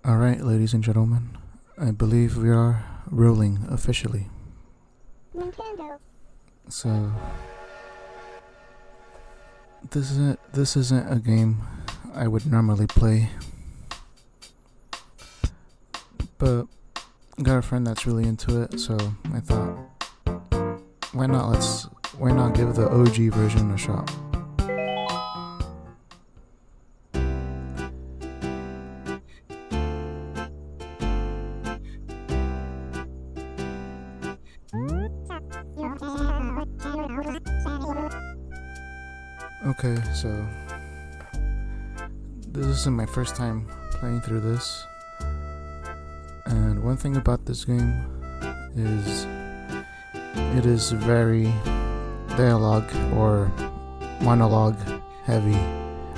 Alright, ladies and gentlemen, I believe we are rolling officially. Nintendo. So, this isn't a game I would normally play, but I got a friend that's really into it, so I thought, why not give the OG version a shot? Okay, so this isn't my first time playing through this, and one thing about this game is it is very dialogue or monologue heavy.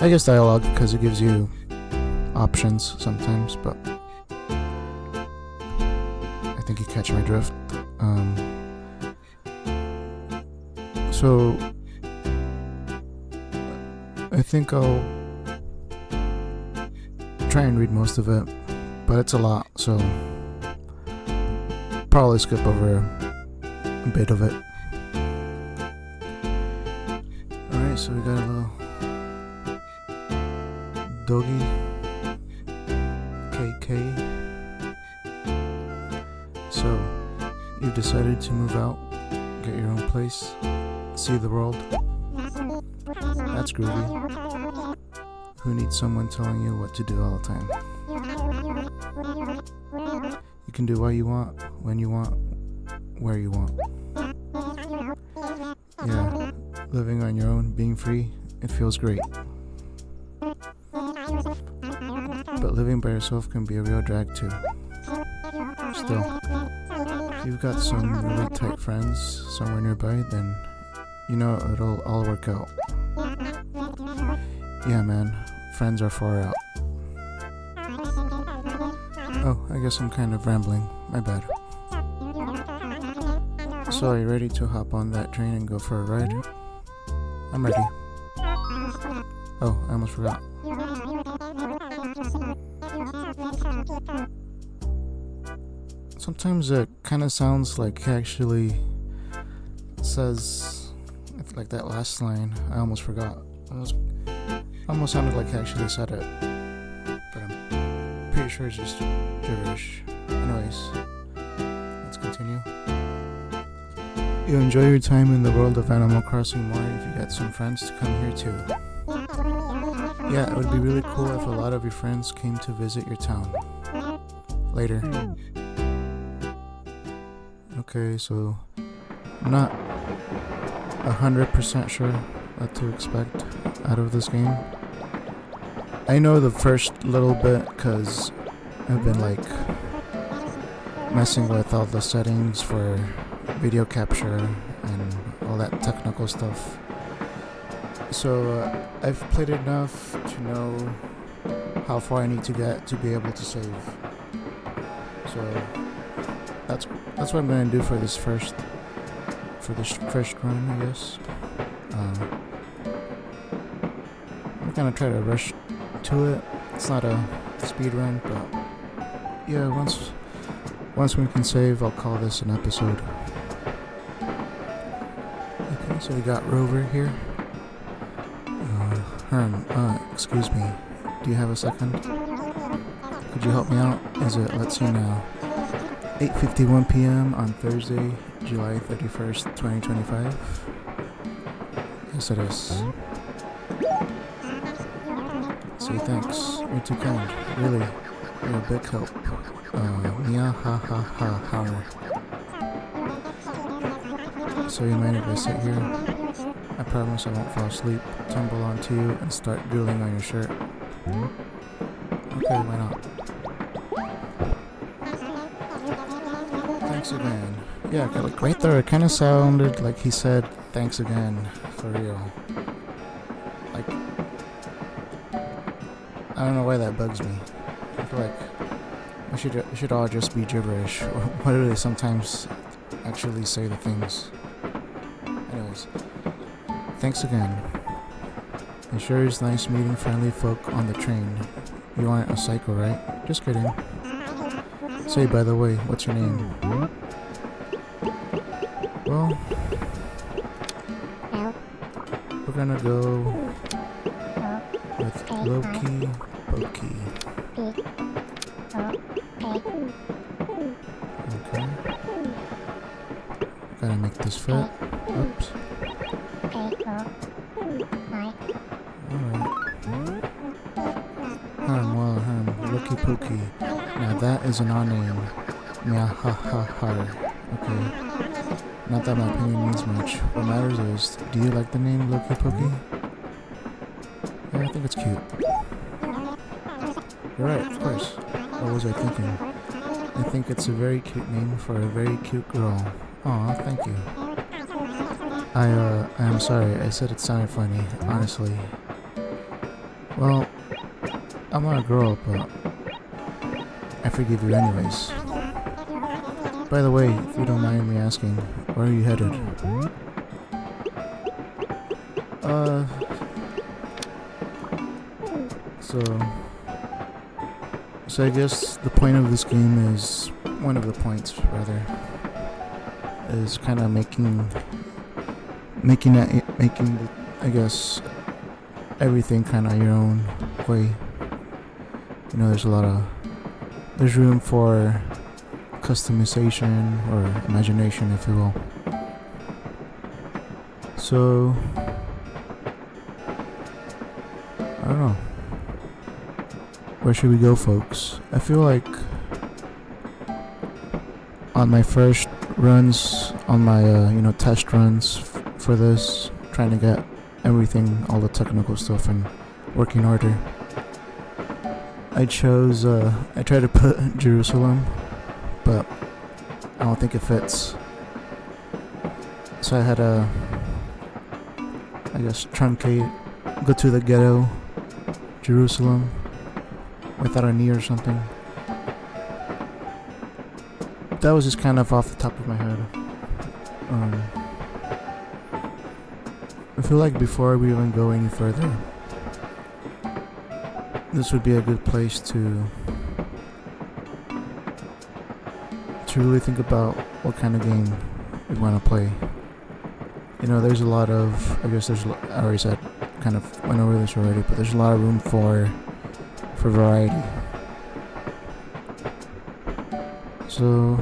I guess dialogue because it gives you options sometimes, but I think you catch my drift. So I think I'll try and read most of it, but it's a lot, so probably skip over a bit of it. Alright, so we got a little doggy KK. So you've decided to move out, get your own place, see the world. That's groovy. Who needs someone telling you what to do all the time? You can do what you want, when you want, where you want. Yeah, living on your own, being free, it feels great. But living by yourself can be a real drag too. Still, if you've got some really tight friends somewhere nearby, then you know it'll all work out. Yeah, man, friends are far out. Oh, I guess I'm kind of rambling. My bad. So, are you ready to hop on that train and go for a ride? I'm ready. Oh, I almost forgot. Sometimes it kind of sounds like he actually says, like that last line, I almost forgot. Almost sounded like he actually said it, but I'm pretty sure it's just gibberish. Anyways, let's continue. You enjoy your time in the world of Animal Crossing more if you get some friends to come here too. Yeah, it would be really cool if a lot of your friends came to visit your town. Later. Okay, so I'm not 100% sure what to expect out of this game. I know the first little bit because I've been like messing with all the settings for video capture and all that technical stuff. So I've played enough to know how far I need to get to be able to save. So that's what I'm gonna do for this first run, I guess. I'm gonna try to rush to it. It's not a speed run, but yeah, once we can save, I'll call this an episode. Okay, so we got Rover here. Herm, excuse me, do you have a second? Could you help me out? Is it, let's see now, 8:51 p.m. on Thursday, July 31st, 2025? Yes, it is. Say thanks. You're too kind. Really. You're a big help. Yeah, ha ha ha ha. So you mind if I sit here? I promise I won't fall asleep, tumble onto you, and start drooling on your shirt. Okay, why not? Thanks again. Yeah, like right there, it kind of sounded like he said thanks again, for real. Like, I don't know why that bugs me. I feel like it should all just be gibberish. Why do they sometimes actually say the things? Anyways, thanks again. It sure is nice meeting friendly folk on the train. You aren't a psycho, right? Just kidding. Say, by the way, what's your name? Well, we're gonna go with Loki Pokey. Okay. Gotta make this fit. Oops. Alright. Loki Pokey. Now that is an odd name. Meow-ha-ha-har. Okay. Not that my opinion means much. What matters is, do you like the name Loki Pokey? Yeah, I think it's cute. You're right, of course. What was I thinking? I think it's a very cute name for a very cute girl. Aw, thank you. I'm sorry, I said it sounded funny, honestly. Well, I'm not a girl, but I forgive you anyways. By the way, if you don't mind me asking, where are you headed? So I guess the point of this game is, one of the points rather, is kind of making I guess everything kind of your own way. You know, there's room for customization or imagination, if you will. So I don't know. Where should we go, folks? I feel like on my first runs, on my test runs for this, trying to get everything, all the technical stuff in working order, I chose I tried to put Jerusalem, but I don't think it fits. So I had to, I guess, truncate, go to the ghetto, Jerusalem, without a knee or something. That was just kind of off the top of my head. I feel like before we even go any further, this would be a good place to really think about what kind of game we want to play. You know, there's a lot of, I already said, kind of went over this already, but there's a lot of room for variety. So,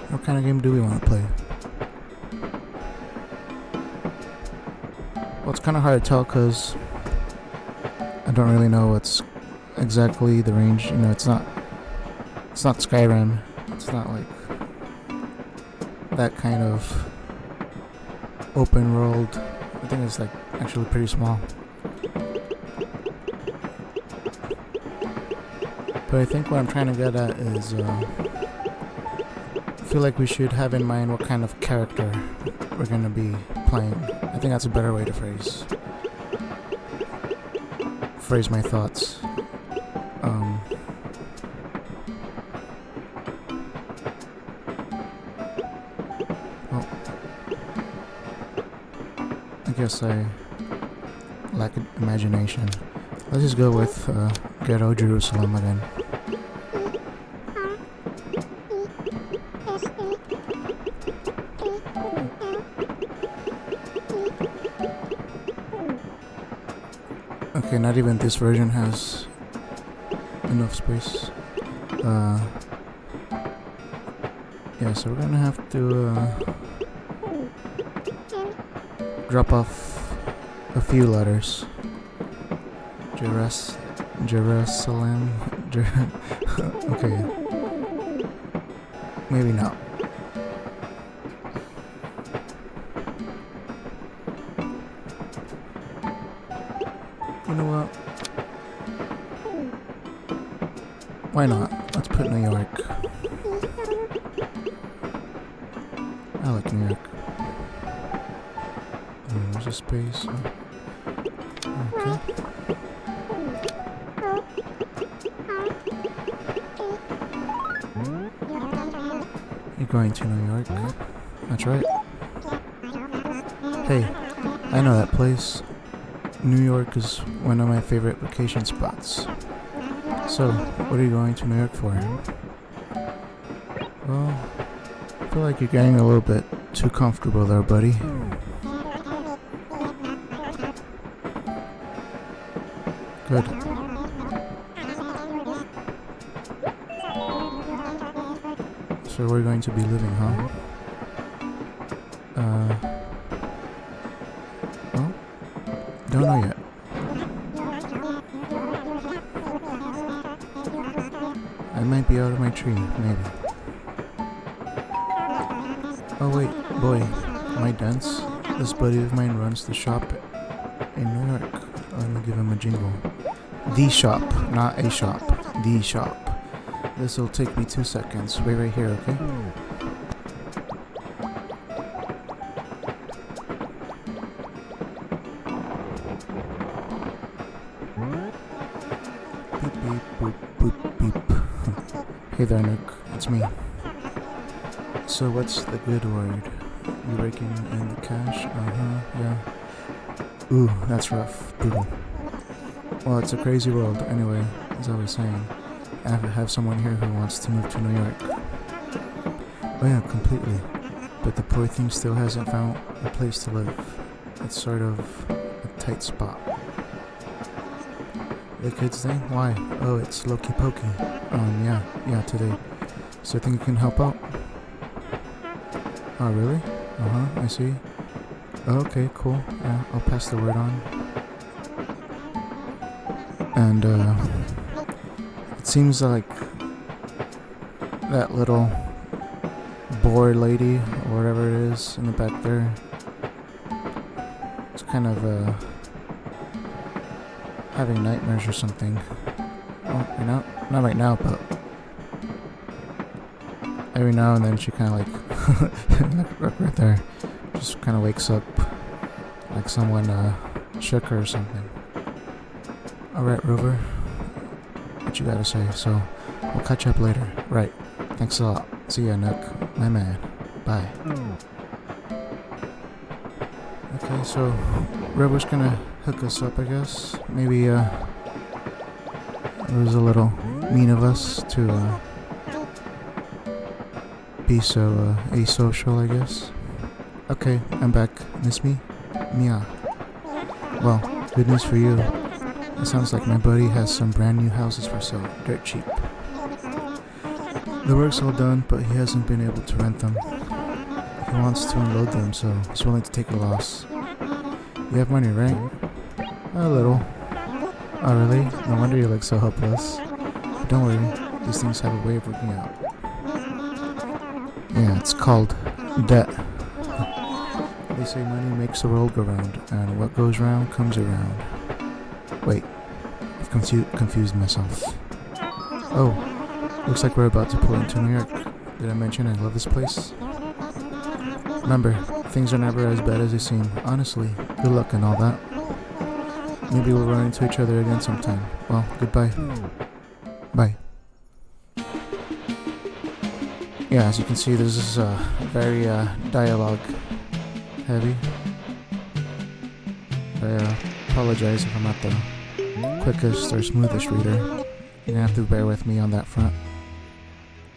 what kind of game do we want to play? Well, it's kind of hard to tell because I don't really know what's exactly the range. You know, it's not Skyrim. It's not like that kind of open world. I think it's like actually pretty small. But I think what I'm trying to get at is, I feel like we should have in mind what kind of character we're going to be playing. I think that's a better way to phrase my thoughts. Well, I guess I lack imagination. Let's just go with Ghetto Jerusalem again. Okay, not even this version has enough space. Yeah, so we're gonna have to drop off a few letters. Jerusalem. Okay. Maybe not. You know what? Why not? Let's put New York. I like New York. There's a space. Okay. You're going to New York? That's right. Hey, I know that place. New York is one of my favorite vacation spots. So, what are you going to New York for? Well, I feel like you're getting a little bit too comfortable there, buddy. Good. So we're going to be living, huh? Well, don't know yet. I might be out of my tree, maybe. Oh wait, boy, am I dense? This buddy of mine runs the shop in New York. Let me give him a jingle. The shop, not a shop. The shop. This'll take me 2 seconds. Wait right here, okay? Beep beep boop boop beep. Hey there, Nook. It's me. So what's the good word? You raking in the cash? Yeah. Ooh, that's rough. Brutal. Well, it's a crazy world. Anyway, as I was saying, I have someone here who wants to move to New York. Oh yeah, completely. But the poor thing still hasn't found a place to live. It's sort of a tight spot. The kids thing? Why? Oh, it's Loki Pokey. Yeah, today. So I think you can help out? Oh, really? I see. Oh, okay, cool. Yeah, I'll pass the word on. And, it seems like that little bored lady, or whatever it is, in the back there, it's kind of, having nightmares or something. Oh, not right now, but every now and then she kind of like, right there, just kind of wakes up like someone shook her or something. Alright, Rover, what you gotta say? So, we'll catch up later. Right, thanks a lot. See ya, Nook, my man. Bye. Okay, so Rover's gonna hook us up, I guess. Maybe it was a little mean of us to be so asocial, I guess. Okay, I'm back. Miss me? Mia. Well, good news for you. It sounds like my buddy has some brand new houses for sale, dirt cheap. The work's all done, but he hasn't been able to rent them. He wants to unload them, so he's willing to take a loss. You have money, right? A little. Oh really? No wonder you look so hopeless. But don't worry, these things have a way of working out. Yeah, it's called debt. They say money makes the world go round, and what goes round comes around. Wait, I've confused myself. Oh, looks like we're about to pull into New York. Did I mention I love this place? Remember, things are never as bad as they seem. Honestly, good luck and all that. Maybe we'll run into each other again sometime. Well, goodbye. Bye. Yeah, as you can see, this is very dialogue heavy. I apologize if I'm not the quickest or smoothest reader. You're gonna have to bear with me on that front.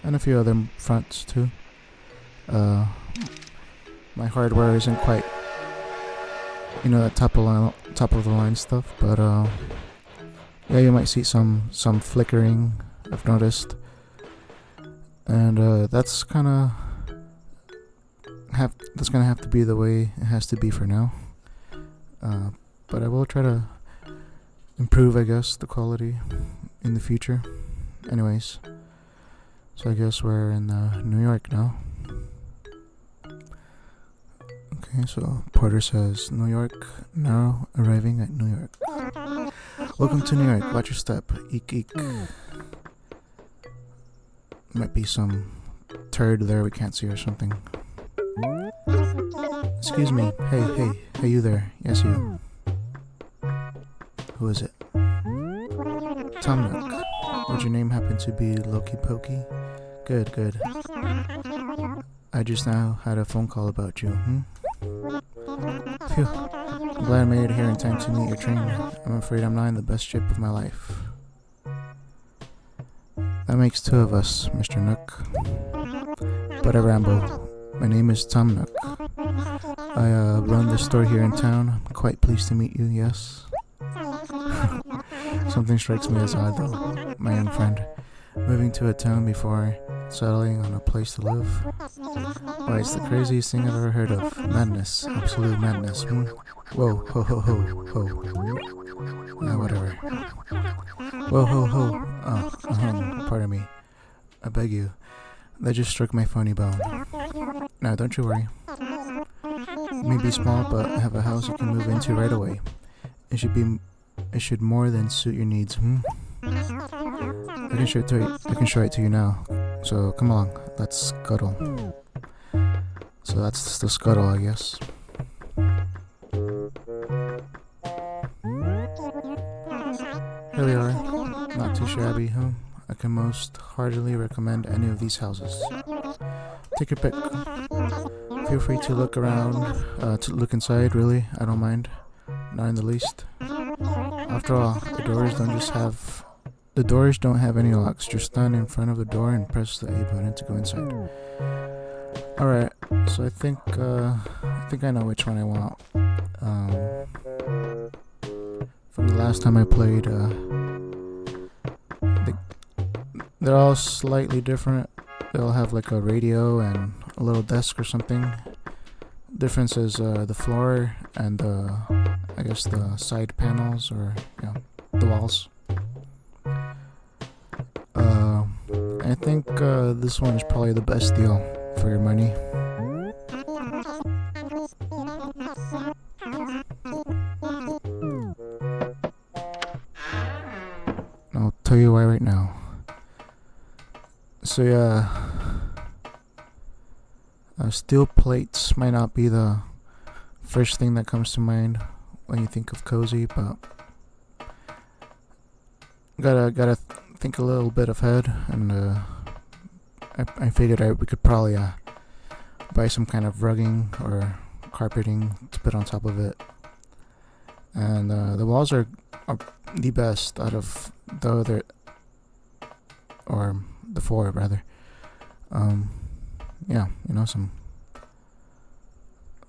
And a few other fronts too. My hardware isn't quite, that top of the line stuff, but yeah, you might see some flickering, I've noticed. And that's gonna have to be the way it has to be for now. But I will try to improve, I guess, the quality in the future. Anyways, so I guess we're in New York now. Okay, so Porter says, New York, now arriving at New York. Welcome to New York, watch your step, eek eek. Might be some turd there we can't see or something. Excuse me, hey, you there, yes you. Who is it? Tom Nook. Would your name happen to be Loki Pokey? Good. I just now had a phone call about you, Phew. I'm glad I made it here in time to meet your train. I'm afraid I'm not in the best shape of my life. That makes two of us, Mr. Nook. But I ramble. My name is Tom Nook. I run the store here in town. I'm quite pleased to meet you, yes? Something strikes me as odd though, my young friend. Moving to a town before settling on a place to live. Why, it's the craziest thing I've ever heard of. Madness. Absolute madness. Whoa, ho ho ho ho. Whatever. Whoa ho ho. Pardon me. I beg you. That just struck my funny bone. Now, don't you worry. It may be small, but I have a house you can move into right away. It should more than suit your needs. I can show it to you now. So come along, let's scuttle. So that's the scuttle, I guess. Here we are. Not too shabby, huh? I can most heartily recommend any of these houses. Take your pick. Feel free to look around, to look inside, really. I don't mind. Not in the least. After all, the doors don't have any locks. Just stand in front of the door and press the A button to go inside. Alright, so I think I know which one I want. From the last time I played, they're all slightly different. They'll have like a radio and a little desk or something. Difference is the floor and I guess the side panels or the walls. I think this one is probably the best deal for your money. I'll tell you why right now. So yeah, steel plates might not be the first thing that comes to mind when you think of cozy, but gotta think a little bit ahead, and I figured we could probably buy some kind of rugging or carpeting to put on top of it. And the walls are the best out of the other, or the four rather. Some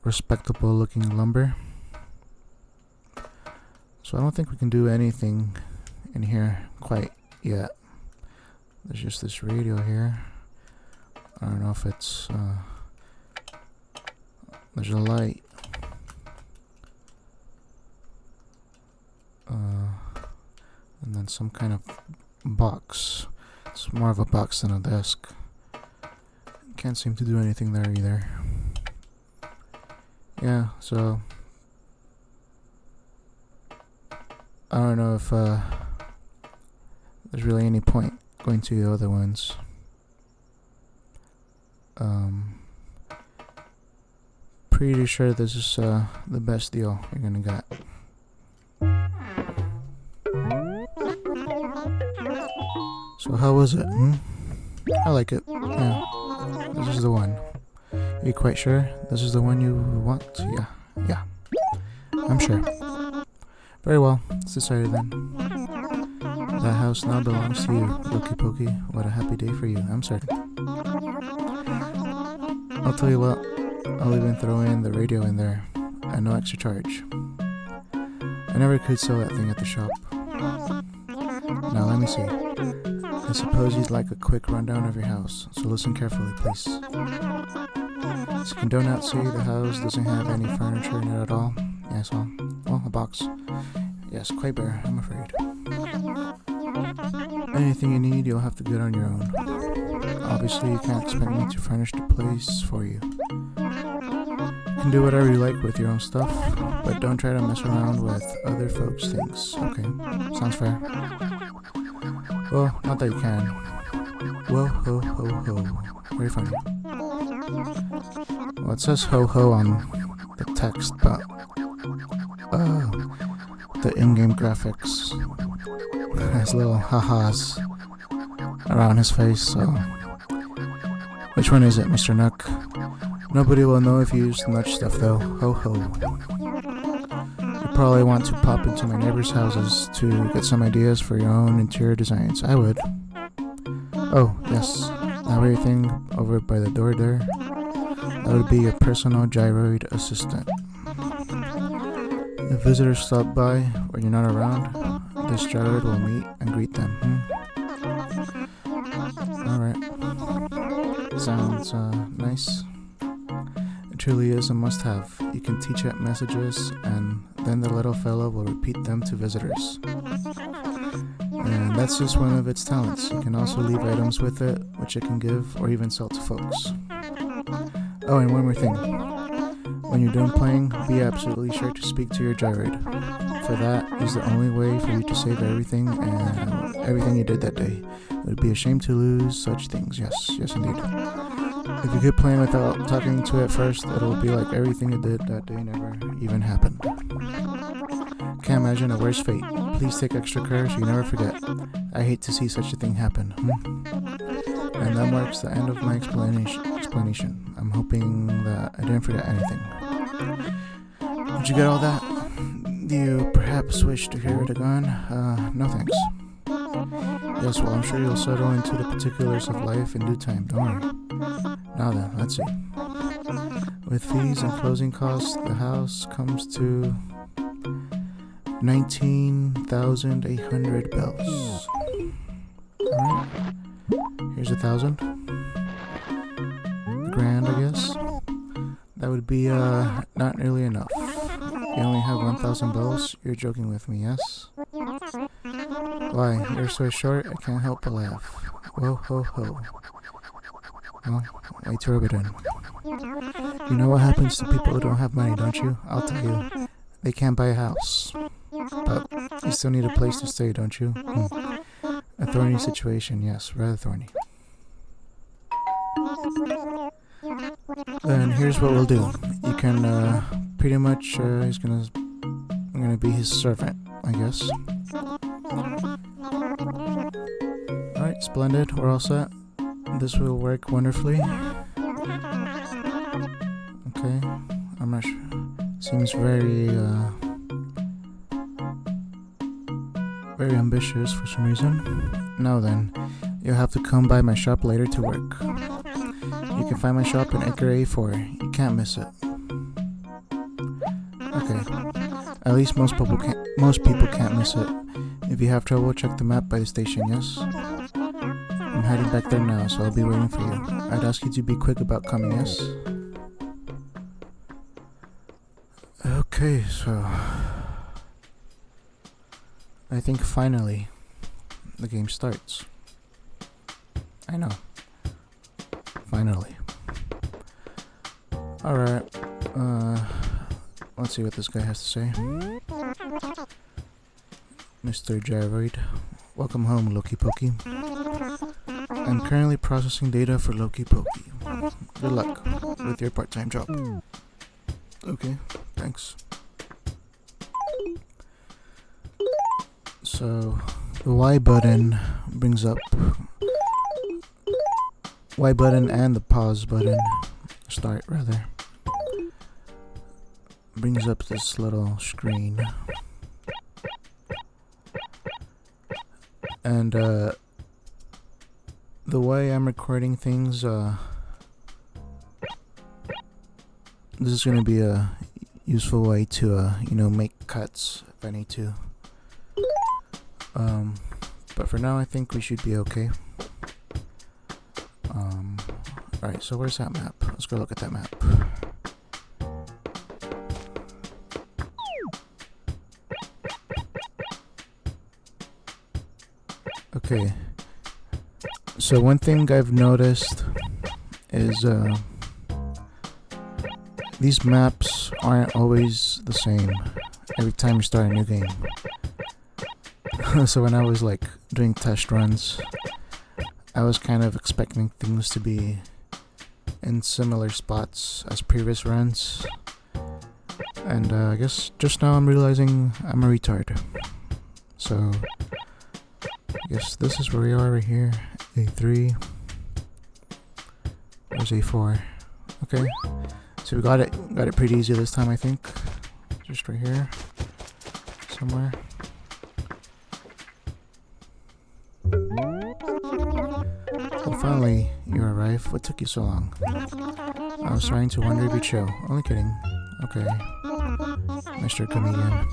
respectable looking lumber. So I don't think we can do anything in here quite yet. There's just this radio here. I don't know if it's there's a light. And then some kind of box. It's more of a box than a desk. Can't seem to do anything there either. Yeah, so I don't know if there's really any point going to the other ones. Pretty sure this is the best deal you're gonna get. So how was it? I like it. Yeah, this is the one. Are you quite sure this is the one you want? Yeah, I'm sure. Very well, it's decided then. That house now belongs to you, Loki Pokey. What a happy day for you, I'm certain. I'll tell you what, I'll even throw in the radio in there, at no extra charge. I never could sell that thing at the shop. Now let me see. I suppose you'd like a quick rundown of your house, so listen carefully, please. As you can do not see, the house doesn't have any furniture in it at all. Yes, well, a box. Yes, quite bare, I'm afraid. Anything you need, you'll have to get on your own. Obviously, you can't expect me to furnish the place for you. You can do whatever you like with your own stuff, but don't try to mess around with other folks' things, okay? Sounds fair. Well, not that you can. Well, ho, ho, ho. Very funny. Well, it says ho, ho on the text, but the in-game graphics has little ha-has around his face, so which one is it, Mr. Nook? Nobody will know if you used much stuff, though. Ho, ho. probably want to pop into my neighbors' houses to get some ideas for your own interior designs. I would. Oh, yes. That weird thing over by the door there. That would be your personal gyroid assistant. If visitors stop by when you're not around, this gyroid will meet and greet them. Alright. Sounds nice. It truly is a must-have. You can teach it messages, and then the little fellow will repeat them to visitors. And that's just one of its talents. You can also leave items with it, which it can give or even sell to folks. Oh, and one more thing. When you're done playing, be absolutely sure to speak to your gyroid. For that is the only way for you to save everything and everything you did that day. It would be a shame to lose such things. Yes indeed. If you keep playing without talking to it first, it'll be like everything you did that day never even happened. Can't imagine a worse fate. Please take extra care so you never forget. I hate to see such a thing happen. And that marks the end of my explanation. I'm hoping that I didn't forget anything. Did you get all that? Do you perhaps wish to hear it again? No thanks. Yes, well, I'm sure you'll settle into the particulars of life in due time, don't worry. Now then, let's see. With fees and closing costs, the house comes to 19,800 bells. Alright. Here's 1,000. Grand, I guess. That would be, not nearly enough. You only have 1,000 bells? You're joking with me, yes? Why, you're so short, I can't help but laugh. Whoa, ho, ho. Well, way to rub it in. You know what happens to people who don't have money, don't you? I'll tell you. They can't buy a house. But you still need a place to stay, don't you? A thorny situation, yes, rather thorny. Then here's what we'll do. You can, pretty much, I'm gonna be his servant, I guess. Alright, splendid, we're all set. This will work wonderfully. Okay, I'm not sure. Seems very ambitious for some reason. Now then, you'll have to come by my shop later to work. You can find my shop in Acre A4. You can't miss it. Okay. At least most people can't miss it. If you have trouble, check the map by the station, yes? I'm heading back there now, so I'll be waiting for you. I'd ask you to be quick about coming, yes? Okay, so I think finally the game starts. I know. Finally. Alright, let's see what this guy has to say. Mr. Gyroid, welcome home, Loki Pokey. I'm currently processing data for Loki Pokey. Good luck with your part-time job. Okay, thanks. So, the Y button brings up... Y button and the pause button, start rather, brings up this little screen. And the way I'm recording things, this is going to be a useful way to, make cuts if I need to. But for now I think we should be okay. Alright, so where's that map? Let's go look at that map. Okay. So one thing I've noticed is these maps aren't always the same every time you start a new game. So when I was like doing test runs, I was kind of expecting things to be in similar spots as previous runs, and I guess just now I'm realizing I'm a retard. So I guess this is where we are right here. A3. Where's A4? Okay, so we got it pretty easy this time, I think. Just right here. somewhere. Well, finally, you arrived. What took you so long? I was trying to wonder if you'd show. Only kidding. Okay, Mr. Comedian.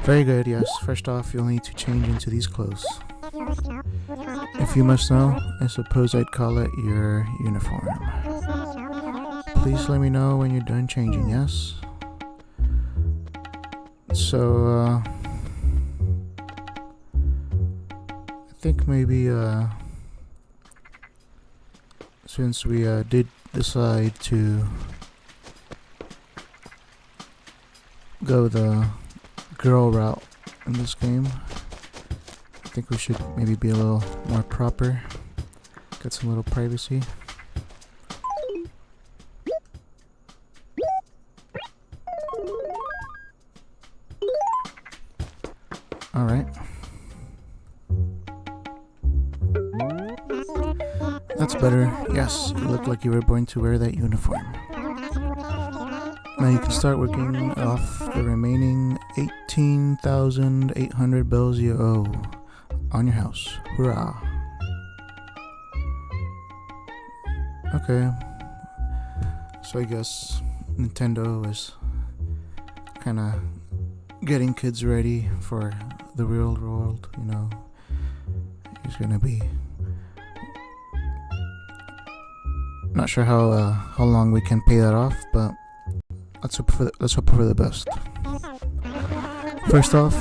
Very good, yes. First off, you'll need to change into these clothes. If you must know, I suppose I'd call it your uniform. Please let me know when you're done changing, yes? So, I think maybe, since we, did decide to go the girl route in this game, I think we should maybe be a little more proper, get some little privacy. Alright. That's better. Yes, you look like you were born to wear that uniform. Now you can start working off the remaining 18,800 bells you owe on your house. Hurrah. Okay. So I guess Nintendo is kind of getting kids ready for the real world, you know. He's gonna be... Not sure how long we can pay that off, but let's hope for the best. First off,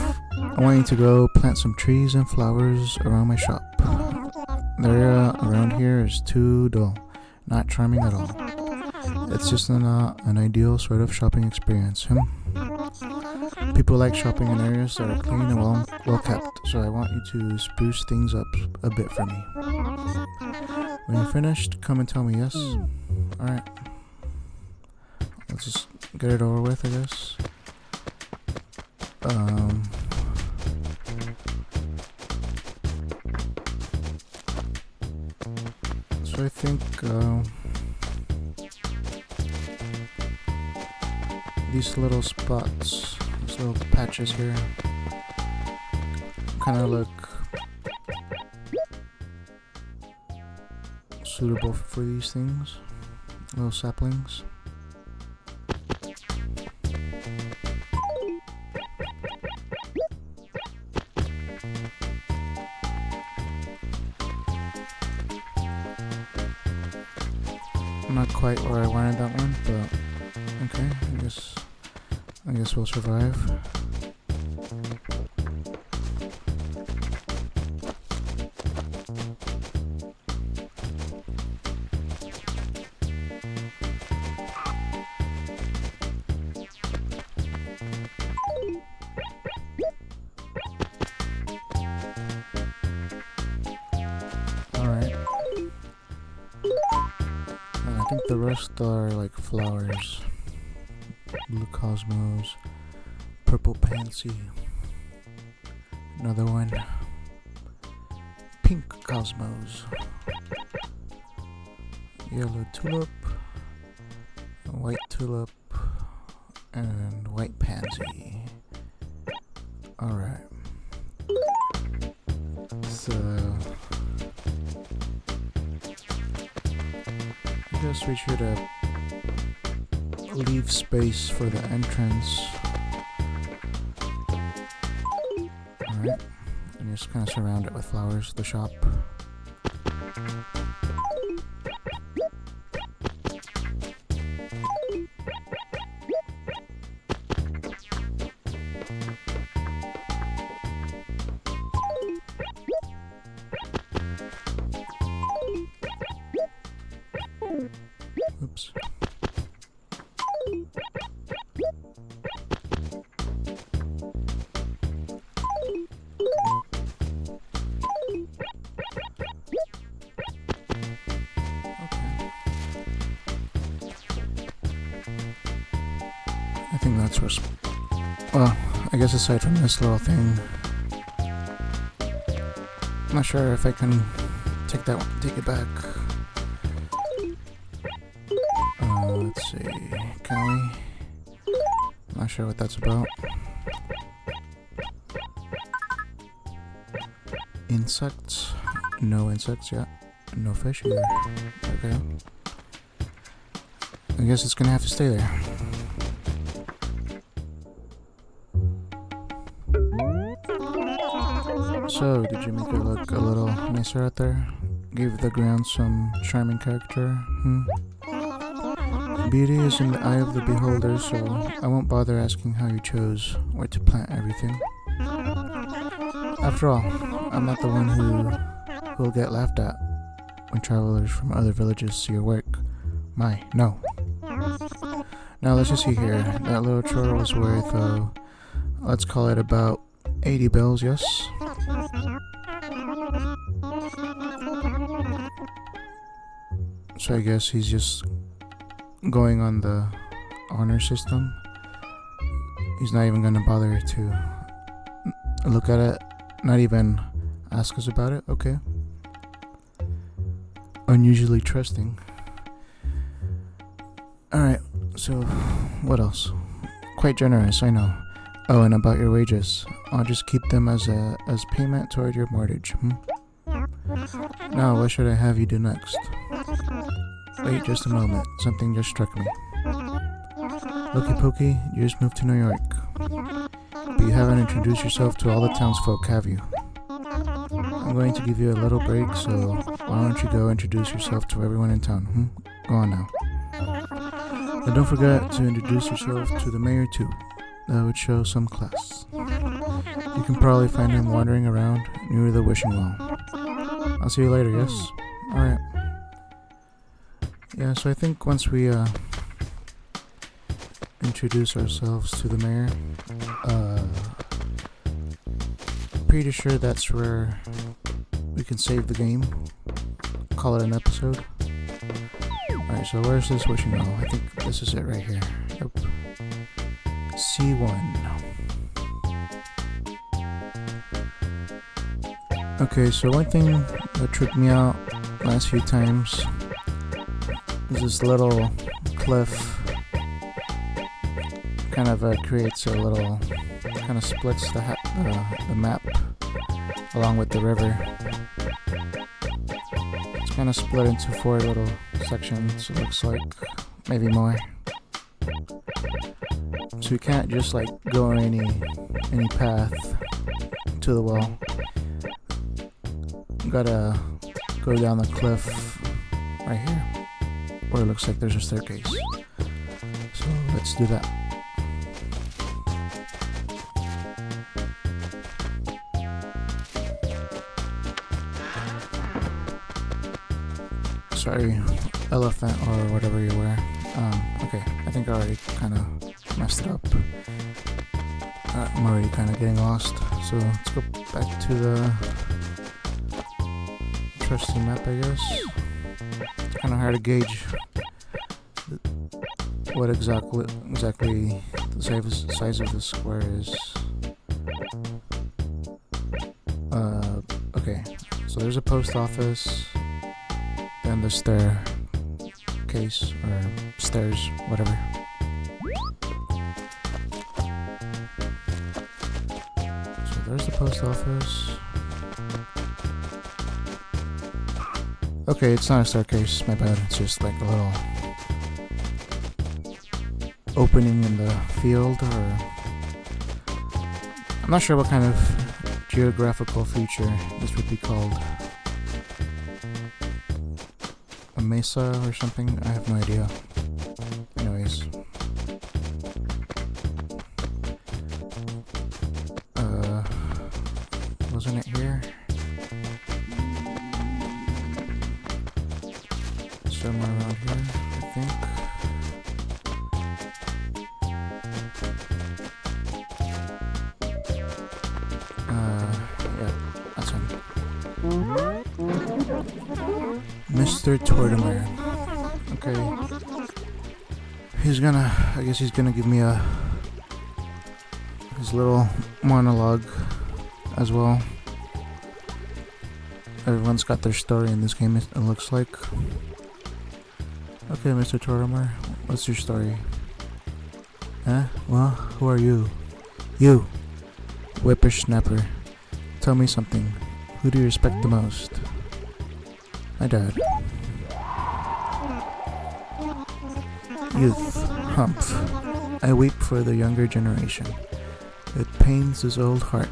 I want you to go plant some trees and flowers around my shop. The area around here is too dull, not charming at all. It's just not an ideal sort of shopping experience, People like shopping in areas that are clean and well kept, so I want you to spruce things up a bit for me. When you're finished, come and tell me, yes? Alright. Let's just get it over with, I guess. So I think, these little spots, these little patches here, kind of look suitable for these things, little saplings. Not quite where I wanted that one, but okay, I guess we'll survive. Alright. And I think the rest are like flowers. Blue cosmos, purple pansy, another one, pink cosmos, yellow tulip, white tulip, and white pansy. Alright. So I guess we should leave space for the entrance. Alright. And just kind of surround it with flowers, the shop. Oops. I think that's where... Well, I guess aside from this little thing, I'm not sure if I can take it back. Let's see, can we? I'm not sure what that's about. insects. No insects yet. No fish either. Okay. I guess it's gonna have to stay there. So, did you make it look a little nicer out there? Give the ground some charming character? Beauty is in the eye of the beholder, so I won't bother asking how you chose where to plant everything. After all, I'm not the one who will get laughed at when travelers from other villages see your work. No. Now let's just see here. That little chore was worth, let's call it about 80 bells, yes? So I guess he's just going on the honor system. He's not even gonna bother to look at it, not even ask us about it. Okay. Unusually trusting. Alright, so what else? Quite generous, I know. Oh, and about your wages. I'll just keep them as payment toward your mortgage. Now, what should I have you do next? Wait just a moment. Something just struck me. Looky pokey, you just moved to New York. But you haven't introduced yourself to all the townsfolk, have you? I'm going to give you a little break, so why don't you go introduce yourself to everyone in town, Go on now. And don't forget to introduce yourself to the mayor too. That would show some class. You can probably find him wandering around near the wishing well. I'll see you later, yes? Alright. Yeah, so I think once we introduce ourselves to the mayor, pretty sure that's where we can save the game. Call it an episode. Alright, so where's this wishing well? I think this is it right here. Yep. C1. Okay, so one thing that tripped me out last few times is this little cliff kind of creates a little, kind of splits the map along with the river. It's kind of split into 4 little sections, it looks like, maybe more. So you can't just like go any path to the well. You gotta go down the cliff right here, where it looks like there's a staircase. So let's do that. Sorry, elephant or whatever you wear. Okay, I think I already kind of messed it up. I'm already kind of getting lost. So let's go back to the trusty map, I guess. It's kind of hard to gauge what exactly the size of the square is. Okay, so there's a post office, then the staircase or stairs, whatever. So there's the post office. Okay, it's not a staircase, my bad. It's just like a little opening in the field, or I'm not sure what kind of geographical feature this would be called. A mesa or something? I have no idea. Anyways. Wasn't it here? Somewhere around here, I think. Yeah, that's him. Mr. Tortimer. Okay. I guess he's gonna give me his little monologue as well. Everyone's got their story in this game, it looks like. Okay, Mr. Tortimer, what's your story? Huh? Well, who are you? You! Whippersnapper. Tell me something. Who do you respect the most? My dad. Youth. Humph. I weep for the younger generation. It pains his old heart.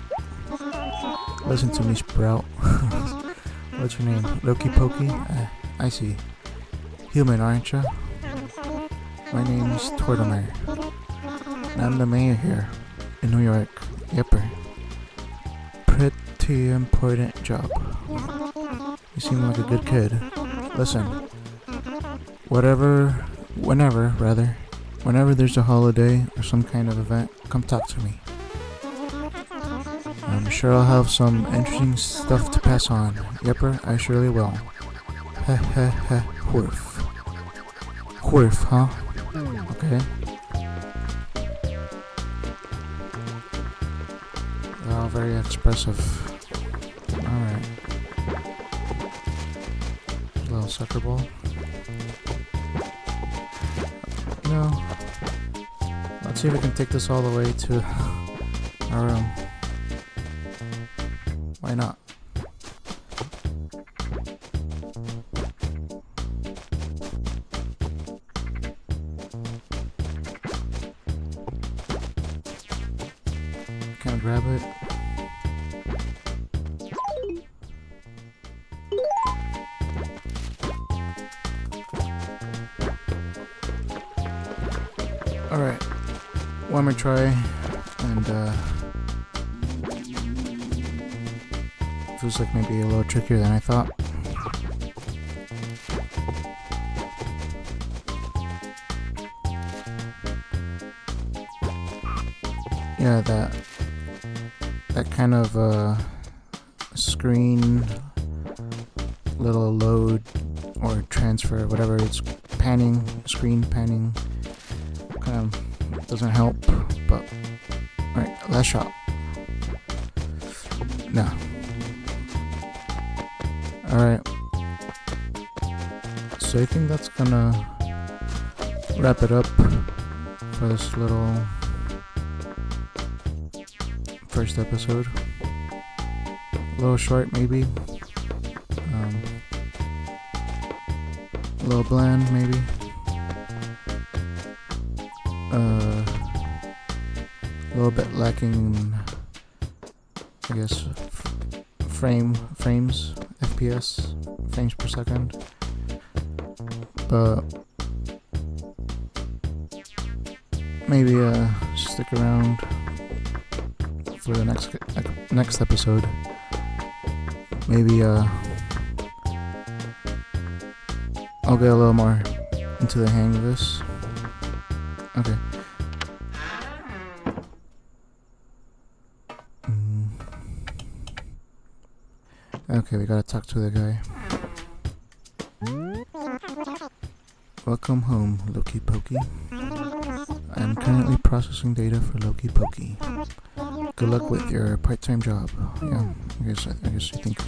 Listen to me, Sprout. What's your name? Loki Pokey? I see. Human, aren't ya? My name's Tortimer. And I'm the mayor here in New York. Yepper. Pretty important job. You seem like a good kid. Listen. Whenever there's a holiday or some kind of event, come talk to me. I'm sure I'll have some interesting stuff to pass on. Yepper, I surely will. Heh heh heh, whorf. Whorf, huh? Okay. Wow, very expressive. Alright. Little sucker ball. Let's see if we can take this all the way to our room. Why not? Can I grab it? Alright, one more try, and feels like maybe a little trickier than I thought. Yeah, that kind of screen little load or transfer, whatever it's panning, screen panning. Kind of doesn't help, but alright, last shot. No. Alright. So I think that's gonna wrap it up for this little first episode. A little short, maybe. A little bland, maybe. A little bit lacking, I guess, frames, FPS, frames per second. But maybe stick around for the next episode. Maybe I'll get a little more into the hang of this. Okay. Okay, we gotta talk to the guy. Welcome home, Loki Pokey. I am currently processing data for Loki Pokey. Good luck with your part-time job. Yeah, I guess you think.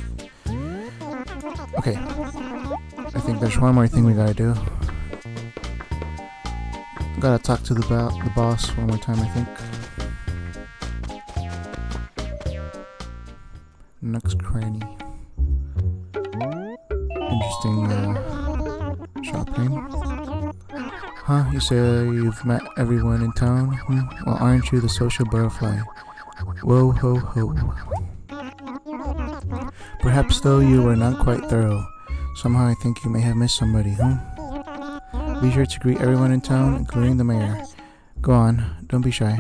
Okay. I think there's one more thing we gotta do. Gotta talk to the boss one more time, I think. Next cranny. Interesting shop name. Huh? You say you've met everyone in town? Well, aren't you the social butterfly? Whoa ho ho. Perhaps though you were not quite thorough. Somehow I think you may have missed somebody, Be sure to greet everyone in town, including the mayor. Go on, don't be shy.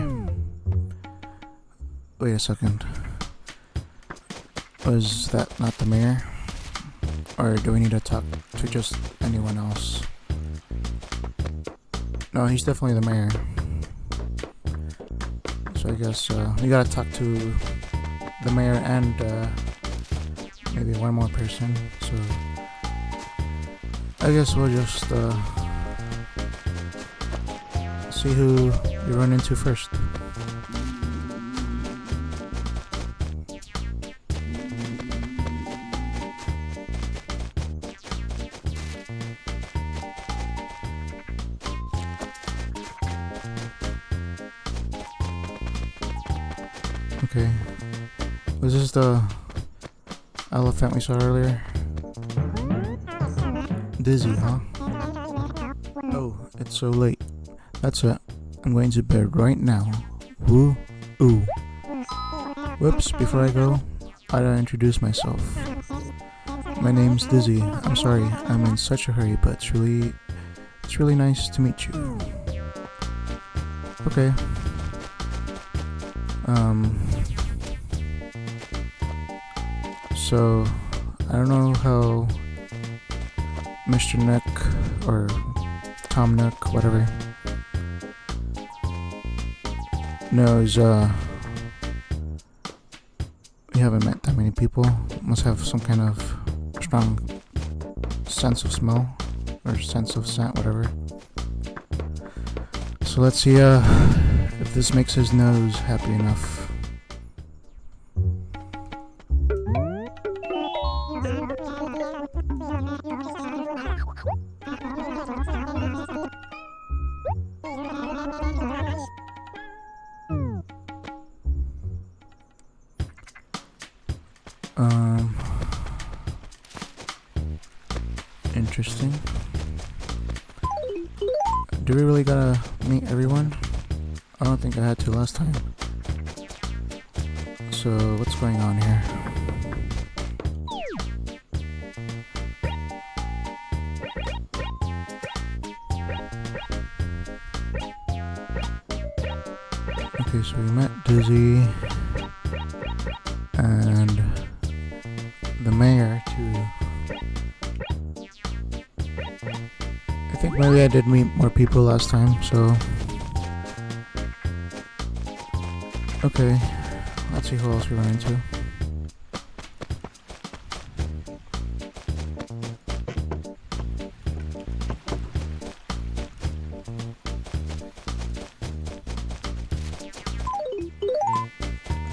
Wait a second. Was that not the mayor? Or do we need to talk to just anyone else? No, he's definitely the mayor. So I guess we gotta talk to the mayor and maybe one more person. So I guess we'll just see who we run into first. Okay. Was this the... elephant we saw earlier? Dizzy, huh? Oh, it's so late. That's it. I'm going to bed right now. Woo ooh. Whoops, before I go, I gotta introduce myself. My name's Dizzy. I'm sorry, I'm in such a hurry, but it's really nice to meet you. Okay. So I don't know how Mr. Nook or Tom Nook, whatever, knows we haven't met that many people. Must have some kind of strong sense of smell or sense of scent, whatever. So let's see if this makes his nose happy enough. Interesting. Do we really gotta meet everyone? I don't think I had to last time. So what's going on here? Okay, so we met Dizzy and the mayor too. I think maybe I did meet more people last time, so okay, let's see who else we run into.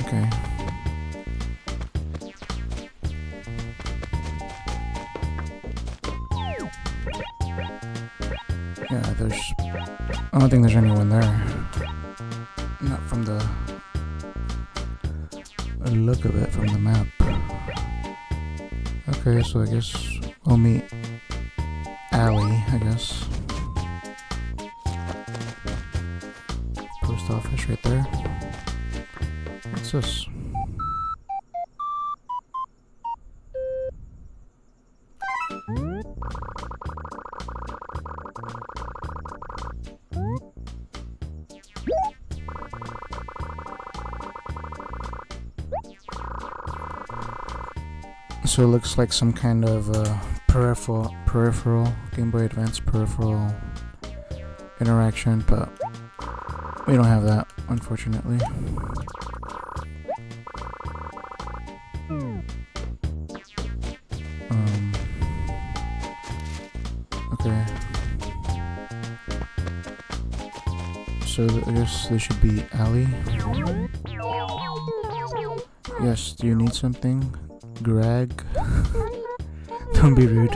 Okay. Yeah, I don't think there's anyone there. Not from the look of it from the map. Okay, so I guess we'll meet Allie, I guess. Post office right there. What's this? So it looks like some kind of peripheral Game Boy Advance peripheral interaction, but we don't have that, unfortunately. Okay. So I guess this should be Allie. Yes, do you need something? Greg? Don't be rude.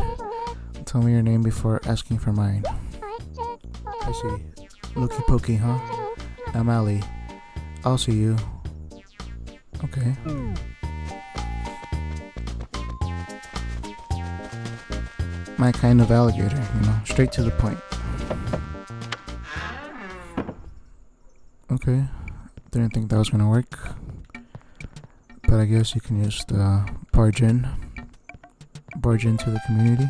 Tell me your name before asking for mine. I see. Looky pokey, huh? I'm Allie. I'll see you. Okay. My kind of alligator, straight to the point. Okay. Didn't think that was gonna work. But I guess you can just barge into the community.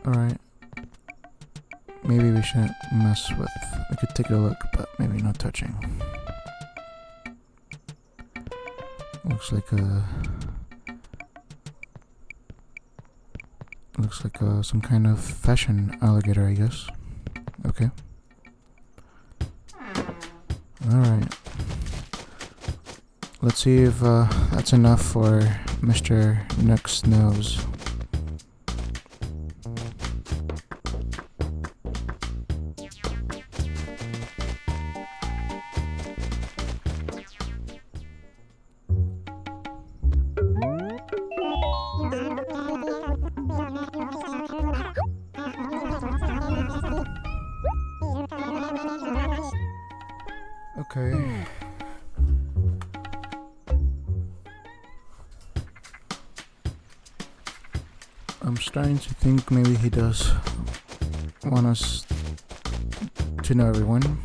Alright. Maybe we shouldn't mess with. We could take a look, but maybe no touching. Looks like some kind of fashion alligator, I guess. Okay. Alright. Let's see if that's enough for Mr. Nook's nose. Okay. I'm starting to think maybe he does want us to know everyone.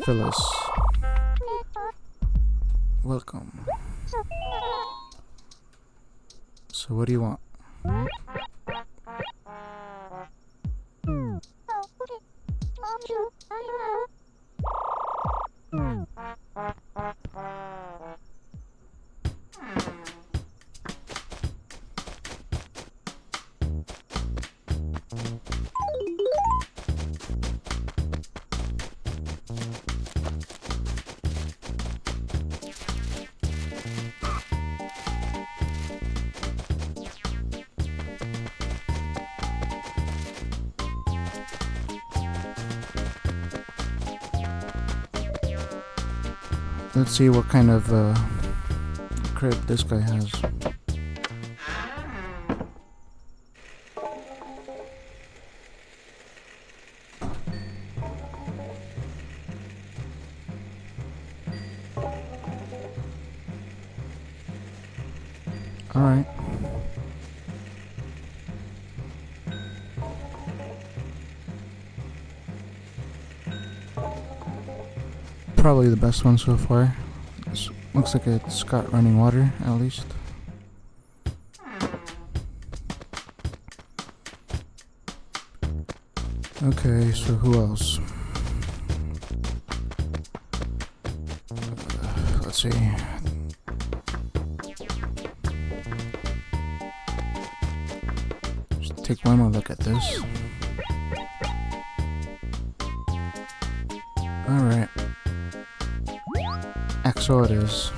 Phyllis, welcome. So what do you want? Let's see what kind of crib this guy has. Alright. Probably the best one so far. Looks like it's got running water, at least. Okay, so who else? Let's see. Just take one more look at this. Alright. Axel it is.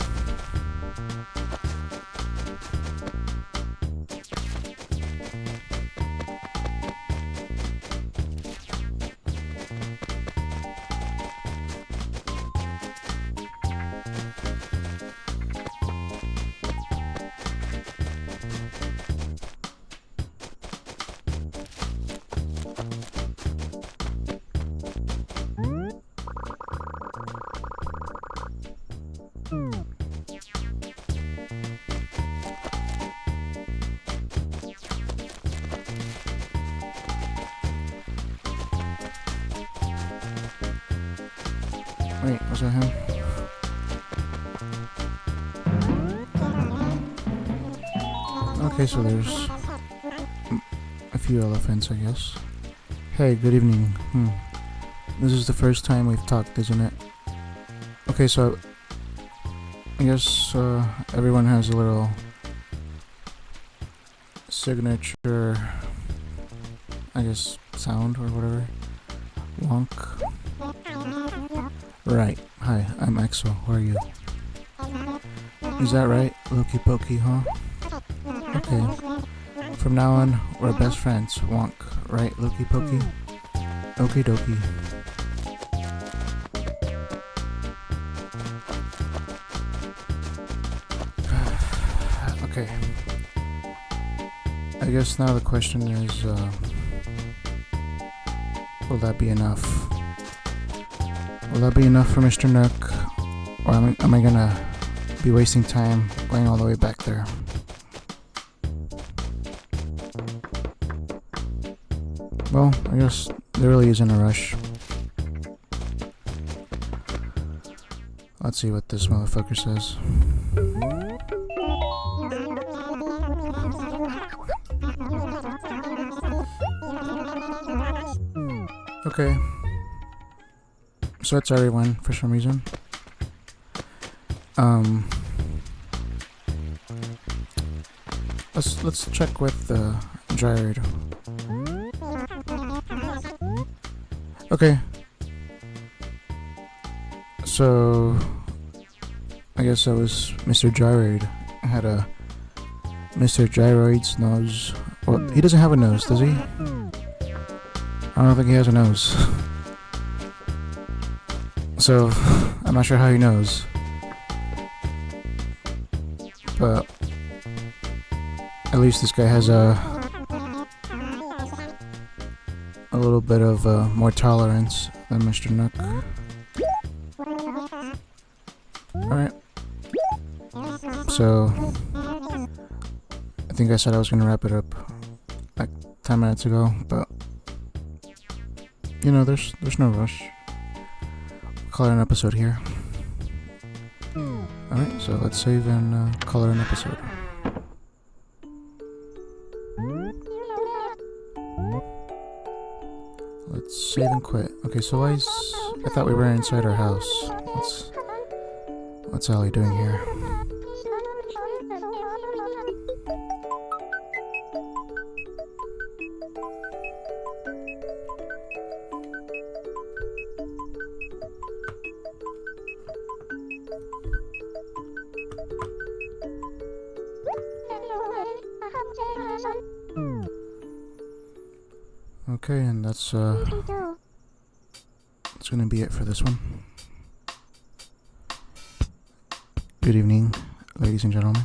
Wait, was that him? Okay, so there's a few elephants, I guess. Hey, good evening. This is the first time we've talked, isn't it? Okay, so I guess everyone has a little signature, I guess, sound or whatever. Wonk. Right. Hi, I'm Axel. Who are you? Is that right? Loki Pokey, huh? Okay. From now on, we're best friends. Wonk. Right, Loki Pokey? Okie dokie. Okay. I guess now the question is, will that be enough? Will that be enough for Mr. Nook? Or am I gonna be wasting time going all the way back there? Well, I guess there really isn't a rush. Let's see what this motherfucker says. Okay. So it's everyone for some reason. Let's check with the Gyroid. Okay. So I guess that was Mr. Gyroid. I had a Mr. Gyroid's nose. Well, he doesn't have a nose, does he? I don't think he has a nose. So, I'm not sure how he knows. But, At least this guy has a little bit of more tolerance than Mr. Nook. Alright. So, I think I said I was gonna wrap it up like 10 minutes ago, but you know, there's no rush. Call it an episode here. Alright, so let's save and call it an episode. Let's save and quit. Okay, so I thought we were inside our house. What's Allie doing here? Okay, and that's gonna be it for this one. Good evening, ladies and gentlemen.